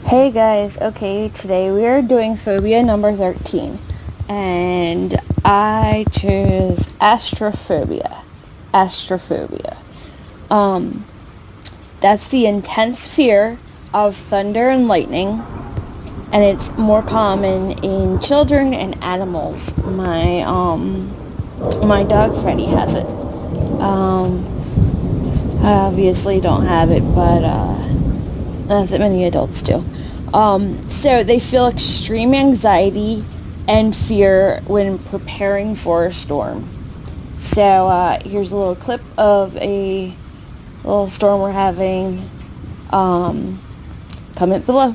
Hey guys, okay, today we are doing phobia number 13, and I chose astrophobia. Astrophobia. That's the intense fear of thunder and lightning, and it's more common in children and animals. My dog Freddy has it. I obviously don't have it, but, not that many adults do. So they feel extreme anxiety and fear when preparing for a storm. So here's a little clip of a little storm we're having. Comment below.